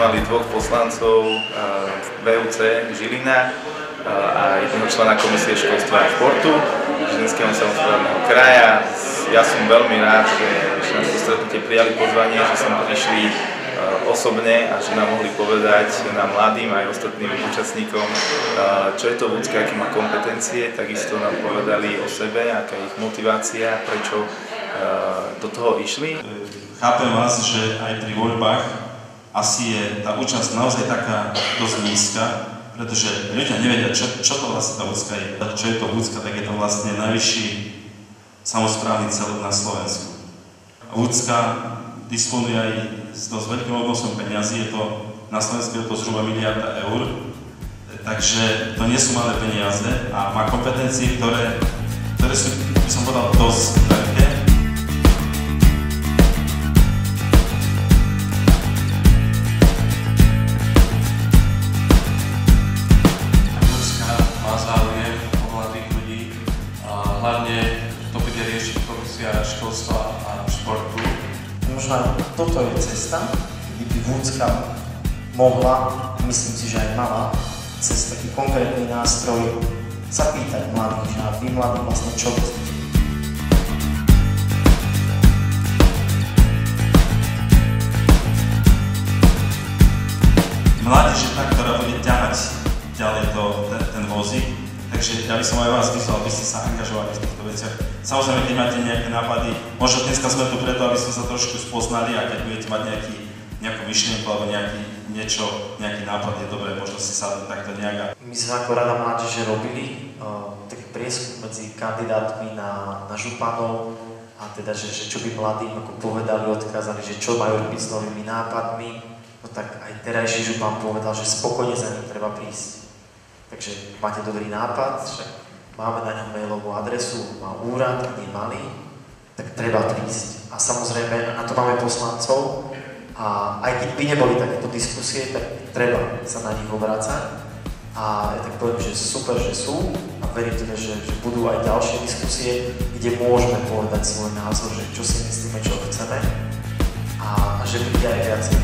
mali dvoch poslancov VUC Žilina a jedného člena komisie školstva a športu Žilinského samosprávneho kraja. Ja som veľmi rád, že na to stretnutie prijali pozvanie, že sem prišli osobne a že nám mohli povedať nám mladým aj ostatným účastníkom, čo je to ľudské, aké má kompetencie, takisto nám povedali o sebe, aká je ich motivácia, prečo do toho išli. Chápem vás, že aj pri voľbách asi je tá účasť naozaj taká dosť nízka, pretože ľudia nevedia, čo to vlastne tá ľudská je. Čo je to ľudská, tak je to vlastne najvyšší samosprávny celok na Slovensku. Ľudská disponuje aj s dosť veľkým obnosom peňazí, je to na Slovensku je to zhruba miliarda eur, takže to nie sú malé peniaze a má kompetencie, ktoré sú, by som povedal, dosť veľké. Ľudská má záujem o mladých ľudí a hlavne to bude riešiť komisia školstva a športu. Možno toto je cesta, kde by Ľudská mohla, myslím si, že aj mala, cez taký konkrétny nástroj zapýtať mladých, že vy mladí vlastne čo chcete. Mládež je tá, ktorá bude ťahať ďalej ten vozík, takže ja by som aj vás vyzval, aby ste sa angažovali v týchto veciach. Samozrejme, keď máte nejaké nápady, možno dneska sme tu preto, aby sme sa trošku spoznali a keď budete mať nejakú myšlienku alebo nejaký nápad, je dobré, možno si sadnúť takto nejak. My sme ako Rada mládeže robili taký prieskum medzi kandidátmi na županov a teda, že čo by mladým ako povedali, odkázali, že čo majú robiť s novými nápadmi, no tak aj terajší župan povedal, že spokojne za ním treba prísť. Takže máte dobrý nápad, však máme na ňom mailovú adresu, má úrad, ak je malý, tak treba prísť. A samozrejme, na to máme poslancov a aj keď by neboli takéto diskusie, tak treba sa na nich obrácať. A ja tak poviem, že super, že sú a verím teda, že budú aj ďalšie diskusie, kde môžeme povedať svoj názor, že čo si myslíme, čo chceme a že bude aj viacej.